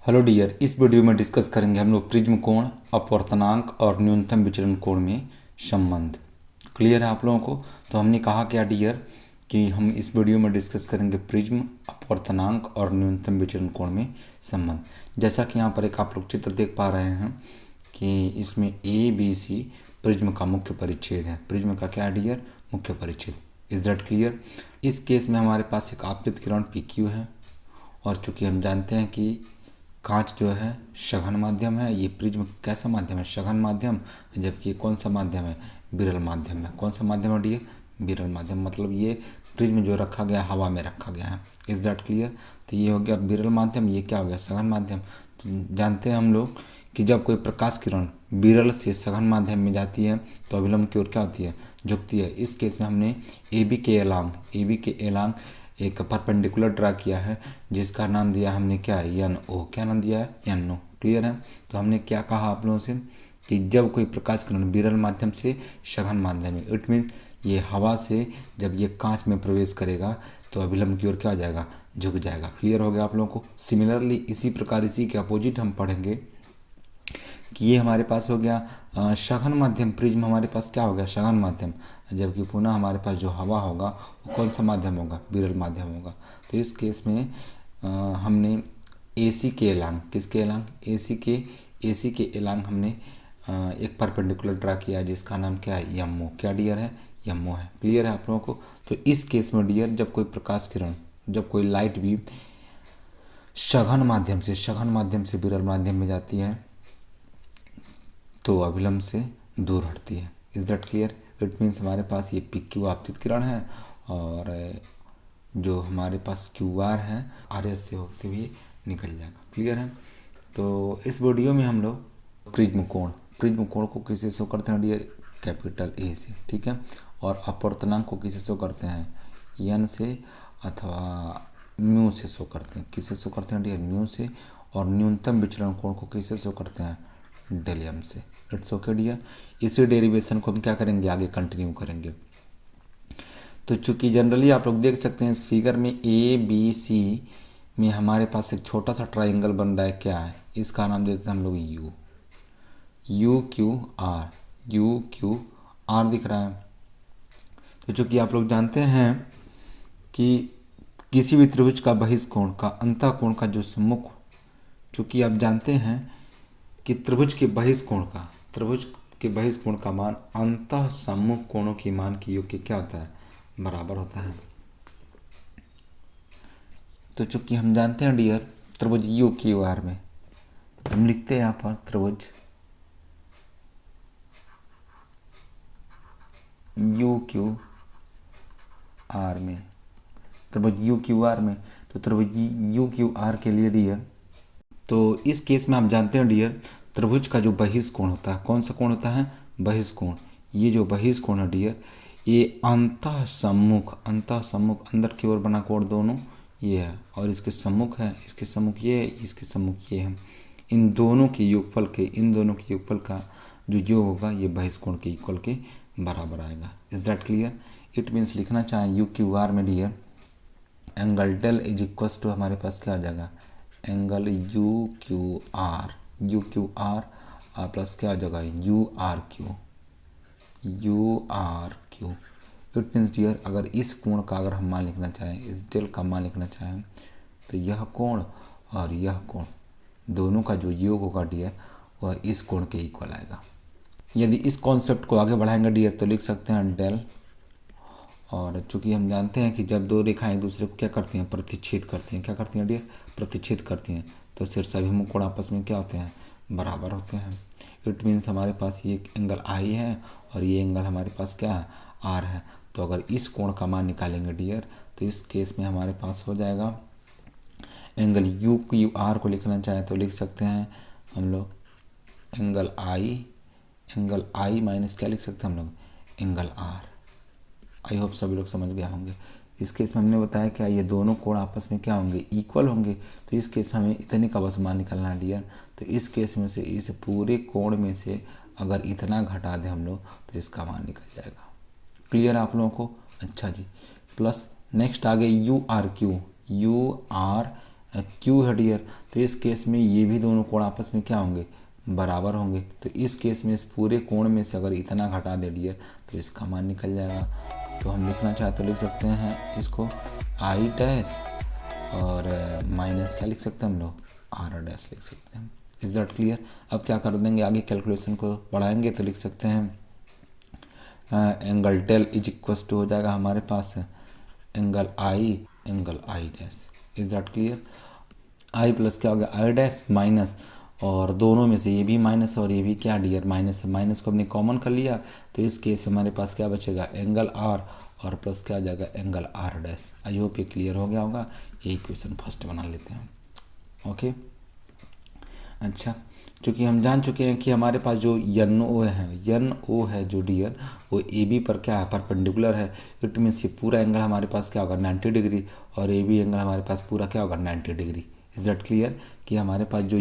Hello dear, इस video में discuss करेंगे हम लोग प्रिज्म कोण, अपवर्तनांक और न्यूनतम विचलन कोण में संबंध। क्लियर है आप लोगों को? तो हमने कहा क्या डियर कि हम इस वीडियो में डिस्कस करेंगे प्रिज्म, अपवर्तनांक और न्यूनतम विचलन कोण में संबंध। जैसा कि यहाँ पर एक आप लोग चित्र देख पा रहे हैं कि इसमें ए बी सी प्रिज्म का मुख्य परिच्छेद है। प्रिज्म का क्या डियर? मुख्य परिच्छेद। Is that clear? इस केस में हमारे पास एक आपतित किरण पी क्यू है, और चूंकि हम जानते हैं कि कांच जो है सघन माध्यम है, ये प्रिज्म कैसा माध्यम है? सघन माध्यम। जबकि कौन सा माध्यम है? विरल माध्यम है। कौन सा माध्यम है डियर? विरल माध्यम। मतलब ये प्रिज्म जो रखा गया हवा में रखा गया है। Is that clear? तो ये हो गया विरल माध्यम, ये क्या हो गया? सघन माध्यम। तो जानते हैं हम लोग कि जब कोई प्रकाश किरण विरल से सघन माध्यम में जाती है तो अभिलंब की ओर क्या होती है? झुकती है। इस केस में हमने ए बी के एलांग एक परपेंडिकुलर ड्रा किया है, जिसका नाम दिया हमने क्या है? N O. क्या नाम दिया है? एन ओ। क्लियर है? तो हमने क्या कहा आप लोगों से कि जब कोई प्रकाश किरण विरल माध्यम से सघन माध्यम में, इट मीन्स ये हवा से जब ये कांच में प्रवेश करेगा तो अभिलंब की ओर क्या हो जाएगा? झुक जाएगा। क्लियर हो गया आप लोगों को? सिमिलरली इसी प्रकार इसी के अपोजिट हम पढ़ेंगे कि ये हमारे पास हो गया सघन माध्यम। प्रिज्म हमारे पास क्या हो गया? सघन माध्यम। जबकि पुनः हमारे पास जो हवा होगा वो कौन सा माध्यम होगा? विरल माध्यम होगा। तो इस केस में हमने एसी के एलांग, किसके एलांग? एसी के एलांग हमने एक परपेंडिकुलर ड्रा किया, जिसका नाम क्या है? यमओ। क्या डियर है? यमओ है। क्लियर है आप लोगों को? तो इस केस में डियर जब कोई प्रकाश किरण, जब कोई लाइट भी सघन माध्यम से विरल माध्यम में जाती है तो अभिलंब से दूर हटती है। Is that clear? It means हमारे पास ये पी क्यू आपतित किरण है, और जो हमारे पास क्यू आर है आर एस से होते हुए निकल जाएगा। क्लियर है? तो इस वीडियो में हम लोग प्रिज्म कोण को किसे शो करते हैं डियर? कैपिटल ए से। ठीक है? और अपवर्तनांक को किसे शो करते हैं? एन से अथवा म्यू से शो करते हैं। किसे शो करते हैं डियर? म्यू से। और न्यूनतम विचलन कोण को किसे शो करते हैं? डेल एम से। It's okay dear. इसी डेरिवेशन को हम क्या करेंगे? आगे कंटिन्यू करेंगे। तो चूंकि जनरली आप लोग देख सकते हैं इस फिगर में ए बी सी में हमारे पास एक छोटा सा ट्राइंगल बन रहा है। क्या है? इसका नाम देते हैं हम लोग यू। यू क्यू आर दिख रहा है। तो चूंकि आप लोग जानते हैं कि किसी भी त्रिभुज का बहिष्कोण का अंतः कोण का जो सम्मुख, चूंकि आप जानते हैं कि त्रिभुज के बहिष्कोण का मान अंतः सम्मुख कोणों के मान के योग के क्या होता है? बराबर होता है। तो चूंकि हम जानते हैं डियर त्रिभुज यू क्यू आर में हम लिखते हैं यहाँ पर त्रिभुज यू क्यू आर में, त्रिभुज यू क्यू आर में। तो त्रिभुज यू क्यू आर के लिए डियर, तो इस केस में आप जानते हैं डियर त्रिभुज का जो बहिष्कोण होता है, कौन सा कोण होता है? बहिष्कोण। ये जो बहिष्कोण है डियर, ये अंतः सम्मुख अंदर की ओर बना कोण दोनों ये है, और इसके सम्मुख है, इसके सम्मुख ये है, इसके सम्मुख ये है। इन दोनों के योगफल का जो योग होगा ये बहिष्कोण के इक्वल के बराबर आएगा। Is that clear? It means लिखना चाहें यू क्यू आर में dear angle del is equals to हमारे पास क्या आ जाएगा? Angle U Q R plus क्या आ जाएगा? U R Q. It means dear अगर इस कोण का अगर हम मान लिखना चाहें, इस डेल का मान लिखना चाहें, तो यह कोण और यह कोण दोनों का जो योग होगा डियर वह इस कोण के इक्वल आएगा। यदि इस कॉन्सेप्ट को आगे बढ़ाएंगे डियर तो लिख सकते हैं डेल, और चूंकि हम जानते हैं कि जब दो रेखाएं एक दूसरे को क्या करती हैं? प्रतिच्छेद करती हैं। क्या करती हैं डियर? प्रतिच्छेद करती हैं। तो शीर्षाभिमुख कोण आपस में क्या होते हैं? बराबर होते हैं। इट मीन्स हमारे पास ये एंगल आई है और ये एंगल हमारे पास क्या है? आर है। तो अगर इस कोण का मान निकालेंगे डियर तो इस केस में हमारे पास हो जाएगा एंगल यू क्यू आर को लिखना चाहें तो लिख सकते हैं हम लोग एंगल आई माइनस क्या लिख सकते हैं हम लोग? Angle are. आई होप सभी लोग समझ गए होंगे। इस केस में हमने बताया क्या ये दोनों कोण आपस में क्या होंगे? इक्वल होंगे। तो इस केस में हमें इतने का बस मान निकालना है डियर। तो इस केस में से इस पूरे कोण में से अगर इतना घटा दें हम लोग तो इसका मान निकल जाएगा। क्लियर है आप लोगों को? अच्छा जी। प्लस नेक्स्ट आगे यू आर क्यू है डियर, तो इस केस में ये भी दोनों कोण आपस में क्या होंगे, बराबर होंगे। तो इस केस में इस पूरे कोण में से अगर इतना घटा दे डियर तो इसका मान निकल जाएगा। तो हम लिखना चाहे तो लिख सकते हैं इसको आई डैश और माइनस क्या लिख सकते हैं हम लोग, आर डैश लिख सकते हैं। Is that clear. अब क्या कर देंगे, आगे कैलकुलेशन को बढ़ाएंगे तो लिख सकते हैं angle del is equals to हो जाएगा हमारे पास angle I dash. Is that clear. I plus क्या हो गया, आई डैश माइनस, और दोनों में से ये भी माइनस और ये भी क्या डियर माइनस है, माइनस को हमने कॉमन कर लिया। तो इस केस में हमारे पास क्या बचेगा, एंगल आर और प्लस क्या आ जाएगा, angle R dash. I hope ये क्लियर हो गया होगा। ये इक्वेशन फर्स्ट बना लेते हैं। ओके अच्छा, चूँकि हम जान चुके हैं कि हमारे पास जो यन ओ है जो डियर, वो ए बी पर क्या है, परपेंडिकुलर है। इट मीन्स ये पूरा एंगल हमारे पास क्या होगा, 90 डिग्री, और ए बी एंगल हमारे पास पूरा क्या होगा, 90 डिग्री। Is that clear. कि हमारे पास जो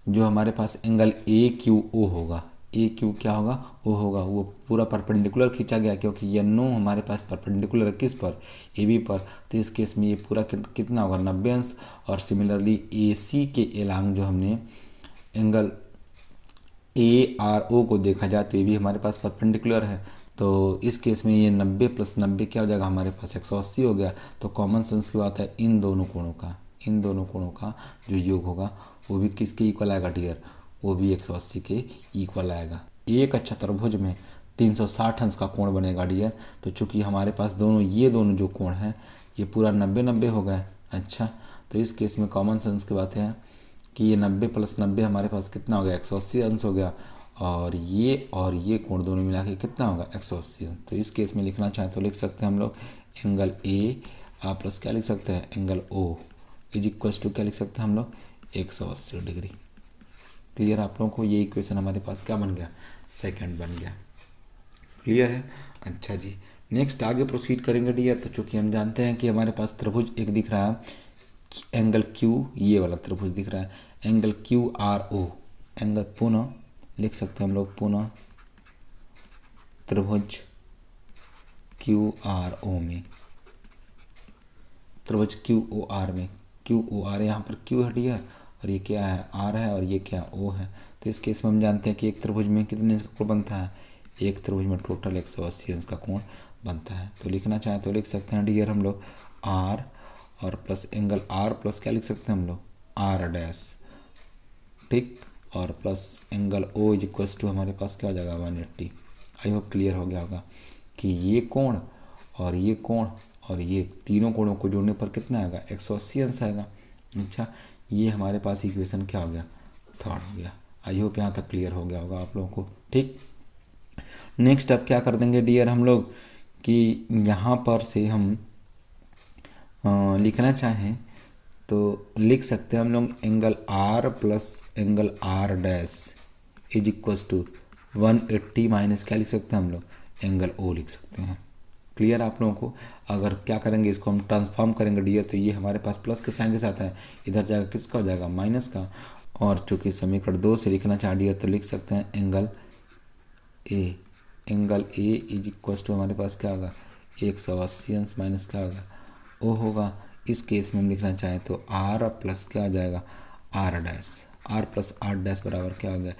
जो हमारे पास एंगल ए क्यू ओ होगा, ए क्यू क्या होगा, ओ होगा, वो पूरा परपेंडिकुलर खींचा गया, क्योंकि ये नो हमारे पास परपेंडिकुलर है किस पर, ए बी पर। तो इस केस में ये पूरा कितना होगा, 90 अंश। और सिमिलरली ए सी के एलांग जो हमने एंगल ए आर ओ को देखा जाए तो ये भी हमारे पास परपेंडिकुलर है। तो इस केस में ये 90 प्लस 90 क्या हो जाएगा, हमारे पास 180 हो गया। तो कॉमन सेंस की बात है, इन दोनों कोणों का जो योग होगा वो भी किसके इक्वल आएगा डियर, वो भी 180 के इक्वल आएगा। एक चतुर्भुज में 360 अंश का कोण बनेगा डियर। तो चूंकि हमारे पास ये दोनों जो कोण हैं ये पूरा 90-90 हो गए। अच्छा, तो इस केस में कॉमन सेंस की बात है कि ये 90 प्लस 90 हमारे पास कितना हो गया, 180 अंश हो गया। और ये कोण दोनों मिला के कितना होगा, 180 अंश। तो इस केस में लिखना चाहें तो लिख सकते हैं हम लोग एंगल ए आप प्लस क्या लिख सकते हैं, angle O is equals to क्या लिख सकते हैं हम लोग, 180 डिग्री। क्लियर आप लोगों को। ये इक्वेशन हमारे पास क्या बन गया, सेकंड बन गया। क्लियर है। अच्छा जी, नेक्स्ट आगे प्रोसीड करेंगे डियर। तो चूँकि हम जानते हैं कि हमारे पास त्रिभुज एक दिख रहा है, एंगल क्यू, ये वाला त्रिभुज दिख रहा है, angle Q R O, angle पुनः लिख सकते हैं हम लोग, पुनः त्रिभुज क्यू आर ओ में, त्रिभुज क्यू ओ आर में, क्यू ओ आर यहाँ पर क्यू है डियर, और ये क्या है, आर है, और ये क्या ओ है। तो इस केस में हम जानते हैं कि एक त्रिभुज में कितने अंश का कोण बनता है, एक त्रिभुज में टोटल 180 अंश का कोण बनता है। तो लिखना चाहें तो लिख सकते हैं डियर हम लोग आर और प्लस एंगल आर प्लस क्या लिख सकते हैं हम लोग, आर डैश, ठीक, और plus angle O is equals to हमारे पास क्या हो जाएगा, 180। आई होप क्लियर हो गया होगा कि ये कोण और ये कोण और ये तीनों कोणों को जोड़ने पर कितना आएगा, 180 अंश आएगा। अच्छा, ये हमारे पास इक्वेशन क्या हो गया, थर्ड हो गया। आई होप यहाँ तक क्लियर हो गया होगा आप लोगों को। ठीक, नेक्स्ट अब क्या कर देंगे डियर हम लोग कि यहाँ पर से हम लिखना चाहें तो लिख सकते हैं हम लोग angle R plus angle R dash is equals to 180 minus क्या लिख सकते हैं हम लोग, एंगल ओ लिख सकते हैं। क्लियर आप लोगों को। अगर क्या करेंगे, इसको हम ट्रांसफॉर्म करेंगे डियर, तो ये हमारे पास प्लस के साइन के साथ है, इधर जाएगा किसका हो जाएगा, माइनस का। और चूँकि समीकरण 2 से लिखना चाह डियर तो लिख सकते हैं angle A is equals to हमारे पास क्या होगा, 180 अंश माइनस क्या होगा, ओ होगा। इस केस में हम लिखना चाहें तो आर प्लस क्या हो जाएगा, R dash, R plus R dash बराबर क्या हो गया,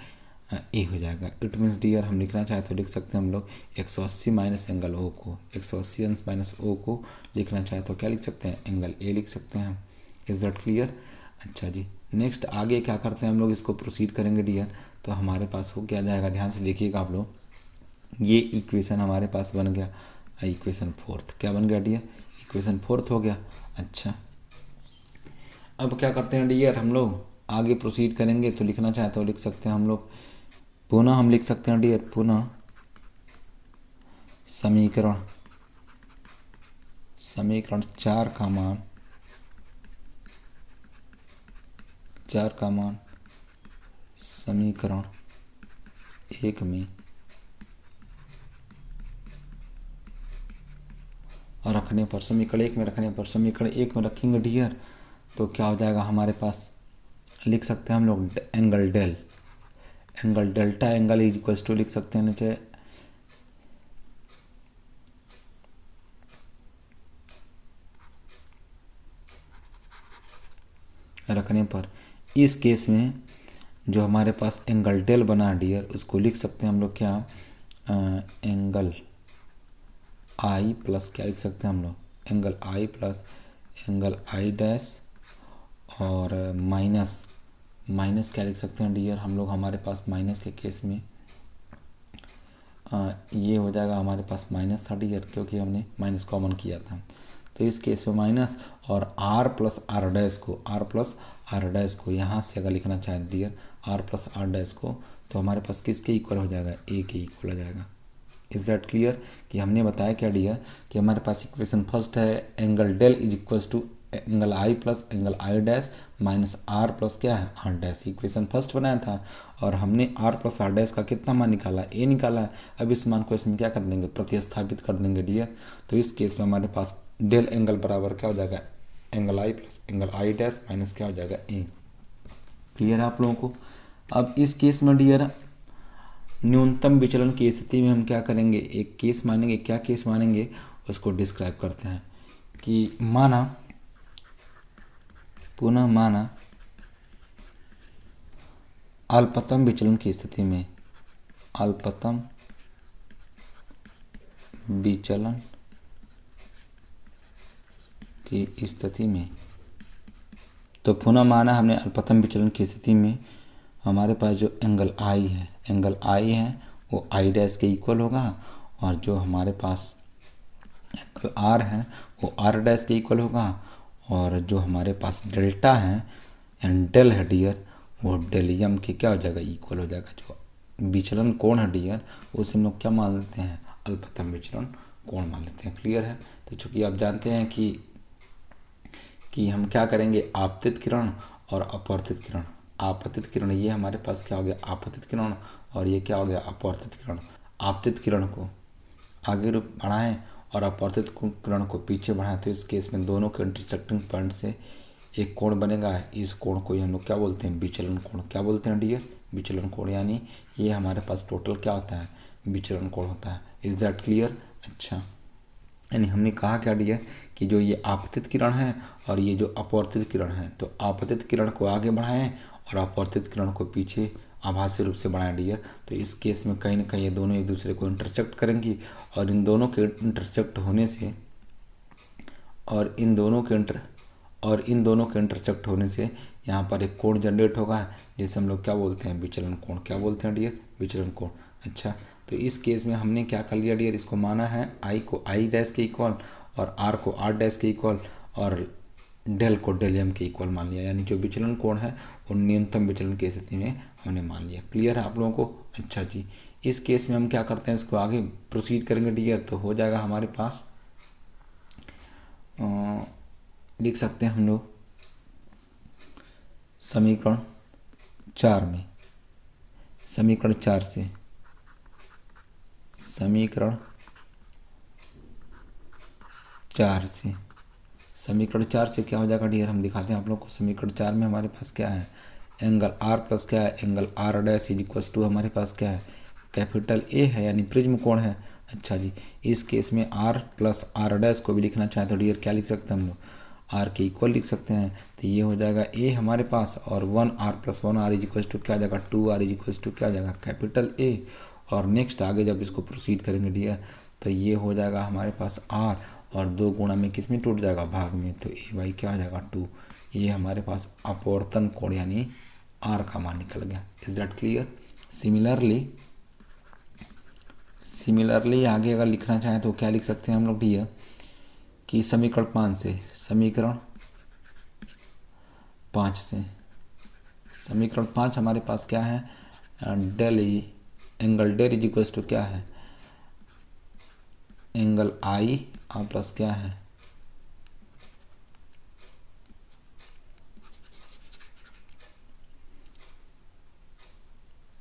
ए हो जाएगा। इट मीन्स डियर हम लिखना चाहें तो लिख सकते हैं हम लोग 180 माइनस एंगल ओ को, 180 अंश माइनस ओ को लिखना चाहें तो क्या लिख सकते हैं, एंगल ए लिख सकते हैं। Is that clear. अच्छा जी, नेक्स्ट आगे क्या करते हैं हम लोग, इसको प्रोसीड करेंगे डियर। तो हमारे पास हो क्या जाएगा, ध्यान से देखिएगा आप लोग, ये इक्वेशन हमारे पास बन गया इक्वेशन फोर्थ। क्या बन गया डियर, इक्वेशन फोर्थ हो गया। अच्छा, अब क्या करते हैं डियर हम लोग आगे प्रोसीड करेंगे। तो लिखना चाहे तो लिख सकते हैं हम लोग पुनः, हम लिख सकते हैं डियर पुनः समीकरण 4 का मान समीकरण 1 में रखने पर, समीकरण 1 में रखने पर, समीकरण 1 में रखेंगे डियर तो क्या हो जाएगा हमारे पास, लिख सकते हैं हम लोग angle delta angle is equals to लिख सकते हैं नीचे रखने पर इस केस में जो हमारे पास एंगल डेल बना डियर, उसको लिख सकते हैं हम लोग क्या, एंगल आई प्लस क्या लिख सकते हैं हम लोग, angle I plus angle I dash और माइनस क्या लिख सकते हैं डियर हम लोग, हमारे पास माइनस के केस में ये हो जाएगा हमारे पास माइनस था डियर, क्योंकि हमने माइनस कॉमन किया था। तो इस केस में माइनस और आर प्लस आर डैश को यहाँ से अगर लिखना चाहें dear R plus R dash को, तो हमारे पास किसके इक्वल हो जाएगा, ए के इक्वल हो जाएगा। इज दैट क्लियर कि हमने बताया क्या डियर कि हमारे पास इक्वेशन फर्स्ट है angle del is equals to angle I plus angle I dash minus R plus क्या है आर डैश, इक्वेशन फर्स्ट बनाया था और हमने आर प्लस आर डैश का कितना मान निकाला, ए निकाला है। अब इस मान को इसमें क्या कर देंगे, प्रतिस्थापित कर देंगे डियर। तो इस केस में हमारे पास डेल एंगल बराबर क्या हो जाएगा, angle I plus angle I dash minus क्या हो जाएगा ए। क्लियर है आप लोगों को। अब इस केस में डियर न्यूनतम विचलन की स्थिति में हम क्या करेंगे, एक केस मानेंगे। क्या केस मानेंगे उसको डिस्क्राइब करते हैं कि पुनः माना अल्पतम विचलन की स्थिति में, अल्पतम विचलन की स्थिति में, तो पुनः माना हमने अल्पतम विचलन की स्थिति में हमारे पास जो एंगल आई है वो आई डैश के इक्वल होगा और जो हमारे पास एंगल आर है वो आर डैश के इक्वल होगा और जो हमारे पास डेल्टा है एंड डेल है डियर वो डेलियम के क्या हो जाएगा, इक्वल हो जाएगा। जो विचलन कोण है डियर उसे हम लोग क्या मान लेते हैं, अल्पतम विचलन कोण मान लेते हैं। क्लियर है। तो चूंकि आप जानते हैं कि हम क्या करेंगे, आपतित किरण और अपवर्तित किरण। आपतित किरण ये हमारे पास क्या हो गया, आपतित किरण, और ये क्या हो गया, अपवर्तित किरण। आपतित किरण को आगे बढ़ाएं और अपवर्तित किरण को पीछे बढ़ाएं तो इस केस में दोनों के इंटरसेक्टिंग पॉइंट से एक कोण बनेगा। इस कोण को हम लोग क्या बोलते हैं, विचलन कोण। क्या बोलते हैं डियर, विचलन कोण। यानी ये हमारे पास टोटल क्या होता है, विचलन कोण होता है। Is that clear. अच्छा, यानी हमने कहा क्या डियर कि जो ये आपतित किरण है और ये जो अपवर्तित किरण है, तो आपतित किरण को आगे बढ़ाएं और अपवर्तित किरण को पीछे आभासी रूप से बढ़ाएं डियर। तो इस केस में कहीं ना कहीं ये दोनों एक दूसरे को इंटरसेक्ट करेंगी और इन दोनों के इंटरसेक्ट होने से इन दोनों के इंटरसेक्ट होने से यहाँ पर एक कोण जनरेट होगा जिसे हम लोग क्या बोलते हैं, विचलन कोण। क्या बोलते हैं डियर, विचलन कोण। अच्छा, तो इस केस में हमने क्या कर लिया डियर, इसको माना है आई को आई डैश के इक्वल और आर को आर डैश के इक्वल और डेल को डेलियम के इक्वल मान लिया। यानी जो विचलन कोण है वो न्यूनतम विचलन की स्थिति में हमने मान लिया। क्लियर है आप लोगों को। अच्छा जी, इस केस में हम क्या करते हैं, इसको आगे प्रोसीड करेंगे डियर। तो हो जाएगा हमारे पास लिख सकते हैं हम लोग समीकरण 4 में, समीकरण 4 से क्या हो जाएगा डियर, हम दिखाते हैं आप लोग को। समीकरण 4 में हमारे पास क्या है, एंगल आर प्लस क्या है, angle R dash is equals to हमारे पास क्या है, कैपिटल ए है यानी प्रिज्म कोण है। अच्छा जी, इस केस में आर प्लस आर डैश को भी लिखना चाहें तो डियर क्या लिख सकते हैं हम लोग, आर के इक्वल लिख सकते हैं। तो ये हो जाएगा ए हमारे पास और 1r plus 1r is equals to क्या हो जाएगा, 2r इज इक्वल्स टू क्या हो जाएगा, कैपिटल ए। और नेक्स्ट आगे जब इसको प्रोसीड करेंगे डियर तो ये हो जाएगा हमारे पास आर और 2 गुणा में किस में टूट जाएगा, भाग में। तो ए बाई क्या हो जाएगा 2। ये हमारे पास अपवर्तन कोण यानी आर का मान निकल गया। Is that clear. सिमिलरली आगे अगर लिखना चाहें तो क्या लिख सकते हैं हम लोग डियर कि समीकरण 5 से, समीकरण 5 हमारे पास क्या है, angle del is equals to क्या है, एंगल आई प्लस क्या है,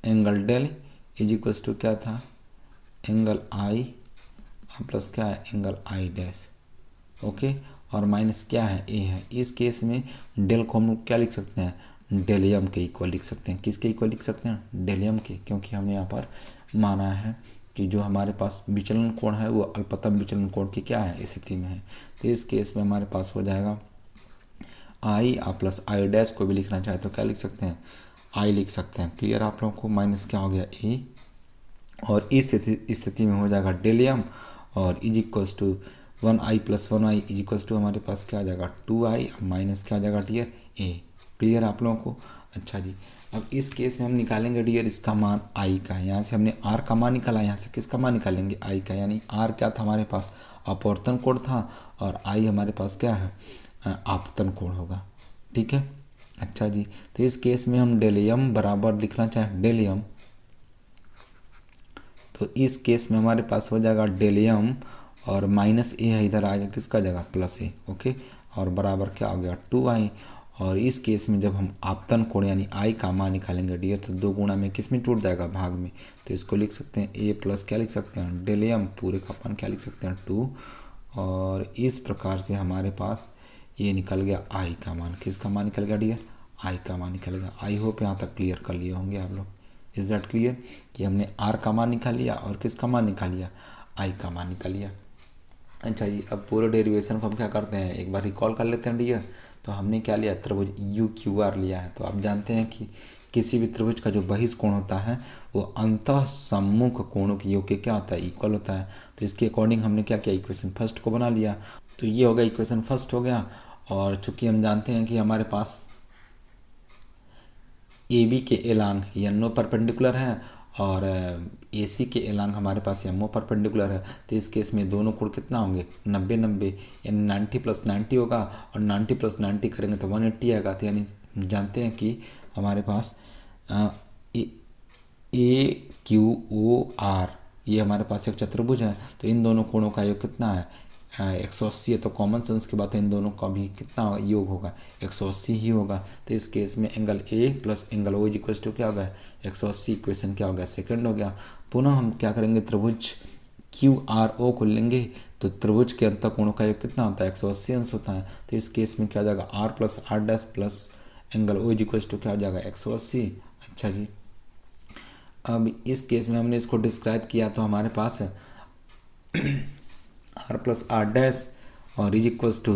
angle del is equals to क्या था, एंगल आई प्लस क्या है, एंगल आई डैश। ओके, और माइनस क्या है, ए है। इस केस में डेल को हम लोग क्या लिख सकते हैं, डेलियम के इक्वल लिख सकते हैं। किसके इक्वल लिख सकते हैं, डेलियम के, क्योंकि हमने यहाँ पर माना है कि जो हमारे पास विचलन कोण है वो अल्पतम विचलन कोण की क्या है, स्थिति में है। तो इस केस में हमारे पास हो जाएगा आई प्लस आई डैश को भी लिखना चाहे तो क्या लिख सकते हैं, आई लिख सकते हैं। क्लियर आप लोगों को, माइनस क्या हो गया ए, और इस स्थिति में हो जाएगा डेल एम और is equals to 1i plus 1i is equals to हमारे पास क्या आ जाएगा 2i माइनस क्या आ जाएगा डियर ए। क्लियर आप लोगों को। अच्छा जी, अब इस केस में हम निकालेंगे डियर इसका मान i का, यहाँ से हमने r का मान निकाला, यहाँ से किसका मान निकालेंगे i का, यानी r क्या था हमारे पास अपवर्तन कोण था और i हमारे पास क्या है आपतन कोण होगा। ठीक है। अच्छा जी, तो इस केस में हम डेल एम बराबर लिखना चाहें डेल एम, तो इस केस में हमारे पास हो जाएगा डेल एम और माइनस ए है इधर आएगा किसका जगह प्लस ए। ओके, और बराबर क्या हो गया 2i, और इस केस में जब हम आपतन कोण यानी i का मान निकालेंगे डियर तो 2 गुणा में किस में टूट जाएगा भाग में, तो इसको लिख सकते हैं a प्लस क्या लिख सकते हैं डेल एम पूरे का मान क्या लिख सकते हैं 2, और इस प्रकार से हमारे पास ये निकल गया i का मान। किसका मान निकल गया डियर, i का मान निकल गया। आई होप यहाँ तक क्लियर कर लिए होंगे आप लोग। इज दैट क्लियर कि हमने r का मान निकाल लिया और किसका मान निकाल लिया i का मान निकाल लिया। अच्छा जी, अब पूरे डेरिवेशन को हम क्या करते हैं एक बार रिकॉल कर लेते हैं डियर। तो हमने क्या लिया, त्रिभुज यू क्यू आर लिया है। तो आप जानते हैं कि किसी भी त्रिभुज का जो बहिष कोण होता है वो अंतः सम्मुख कोणों के योग के क्या होता है इक्वल होता है। तो इसके अकॉर्डिंग हमने क्या किया, इक्वेशन फर्स्ट को बना लिया। तो ये हो गया इक्वेशन फर्स्ट हो गया, और चूंकि हम जानते हैं कि हमारे पास ए बी के एलांग एनो परपेंडिकुलर है और ए सी के एलांग हमारे पास एमओ परपेंडिकुलर है। तो इस केस में दोनों कोण कितना होंगे 90-90, यानी 90 प्लस 90 होगा, और 90 प्लस 90 करेंगे तो 180 आएगा। तो यानी जानते हैं कि हमारे पास ए क्यू ओ आर ये हमारे पास एक चतुर्भुज है। तो इन दोनों कोणों का योग कितना है 180 है। तो कॉमन सेंस की बात है इन दोनों का भी कितना योग होगा 180 ही होगा। तो इस केस में angle A plus angle O is equal to क्या होगा 180। इक्वेशन क्या हो गया सेकंड हो गया। पुनः हम क्या करेंगे त्रिभुज क्यू आर ओ को लेंगे तो त्रिभुज के अंतर कोणों का योग कितना होता है 180 अंश होता है। तो इस केस में क्या हो जाएगा R plus R dash plus angle O is equal to क्या हो जाएगा 180। अच्छा जी, अब इस केस में हमने इसको डिस्क्राइब किया तो हमारे पास है आर प्लस आर डैश और इज इक्वल्स टू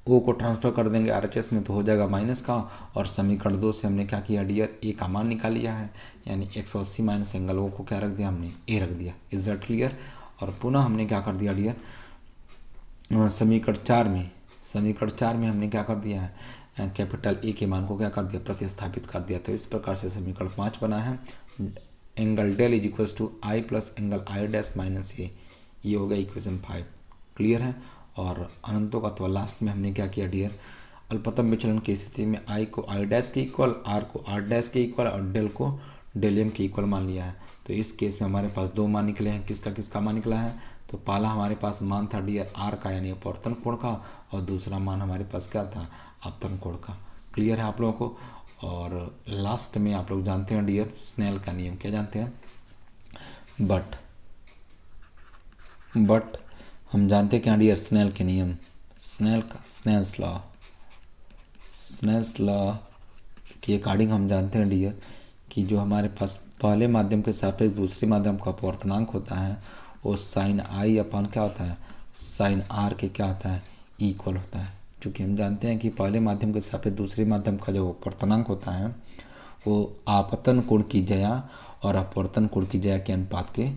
ओ को ट्रांसफर कर देंगे आर एच एस में तो हो जाएगा माइनस का, और समीकरण 2 से हमने क्या किया डियर ए का मान निकाल लिया है, यानी 180 माइनस एंगल ओ को क्या रख दिया हमने ए रख दिया। Is that clear. और पुनः हमने क्या कर दिया डियर समीकरण 4 में हमने क्या कर दिया है कैपिटल ए के मान को क्या कर दिया प्रतिस्थापित कर दिया। तो इस प्रकार से समीकरण 5 बना है, angle del is equals to I plus angle I dash minus A, ये हो गया इक्वेशन 5। क्लियर है। और अनंतों का तो लास्ट में हमने क्या किया डियर अल्पतम विचलन की स्थिति में आई को आई डैश के इक्वल, आर को आर डैश के इक्वल और डेल को डेल एम के इक्वल मान लिया है। तो इस केस में हमारे पास 2 मान निकले हैं। किसका किसका मान निकला है, तो पहला हमारे पास मान था डियर आर का यानी अपवर्तन कोण का, और दूसरा मान हमारे पास क्या था आपतन कोण का। क्लियर है आप लोगों को। और लास्ट में आप लोग जानते हैं डियर स्नेल का नियम, क्या जानते हैं बट हम जानते हैं क्या डियर स्नेल के नियम, स्नेल्स लॉ के अकॉर्डिंग हम जानते हैं डियर कि जो हमारे पास पहले माध्यम के सापेक्ष दूसरे माध्यम का अपवर्तनांक होता है वो साइन आई अपन क्या होता है साइन आर के क्या होता है इक्वल होता है। क्योंकि हम जानते हैं कि पहले माध्यम के सापेक्ष दूसरे माध्यम का जो अपवर्तनांक होता है वो आपतन कोण की जया और अपवर्तन कोण की जया के अनुपात के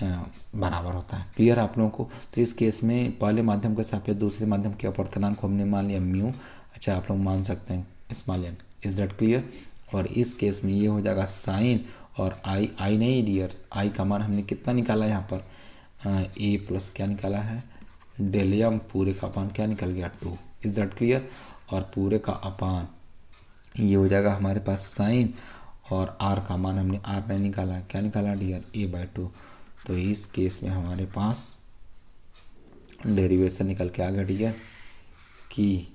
बराबर होता है। क्लियर आप लोगों को। तो इस केस में पहले माध्यम के सापेक्ष दूसरे माध्यम के अपवर्तनांक को हमने मान लिया म्यू। अच्छा, आप लोग मान सकते हैं small N. Is that clear. और इस केस में ये हो जाएगा साइन और आई नहीं डियर, आई का मान हमने कितना निकाला यहाँ पर ए प्लस क्या निकाला है डेल एम पूरे का अपान क्या निकल गया 2। Is that clear. और पूरे का अपान ये हो जाएगा हमारे पास साइन और आर का मान हमने आर नहीं निकाला, क्या निकाला डियर a/2। तो इस केस में हमारे पास डेरिवेशन निकल के आ गया डियर कि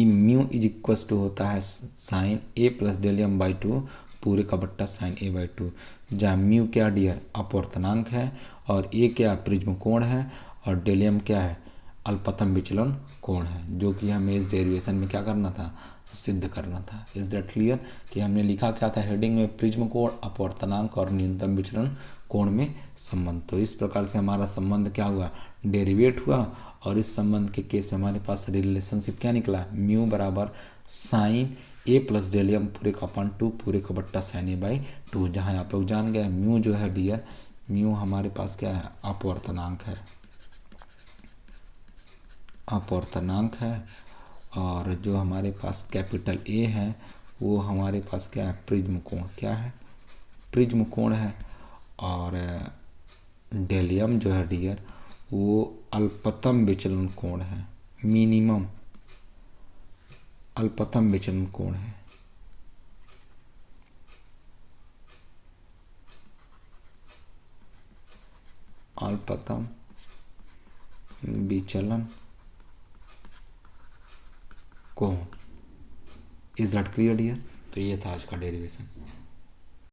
म्यू इज इक्वल्स टू होता है sine A plus del M by 2 पूरे का बट्टा साइन a/2, जहाँ म्यू क्या डियर अपवर्तनांक है और ए क्या प्रिज्म कोण है और डेल एम क्या है अल्पतम विचलन कोण है, जो कि हमें इस डेरिवेशन में क्या करना था सिद्ध करना था। इज दैट क्लियर कि हमने लिखा क्या था हेडिंग में प्रिज्म कोण अपवर्तनांक और न्यूनतम विचलन कोण में संबंध। तो इस प्रकार से हमारा संबंध क्या हुआ, डेरिवेट हुआ। और इस संबंध के केस में हमारे पास रिलेशनशिप क्या निकला, म्यू बराबर sign A plus del M पूरे का अपन 2 पूरे का बट्टा साइन ए बाई 2। जहाँ आप लोग जान गए म्यू जो है डियर, म्यू हमारे पास क्या है, अपवर्तनांक है, अपवर्तनांक है। और जो हमारे पास कैपिटल ए है वो हमारे पास क्या है, प्रिज्म कोण, क्या है, प्रिज्म कोण है। और डेलियम जो है डियर वो अल्पतम विचलन कोण है, मिनिमम अल्पतम विचलन कोण है। अल्पतम विचलन कोण। Is that clear dear. तो ये था आज का डेरिवेशन।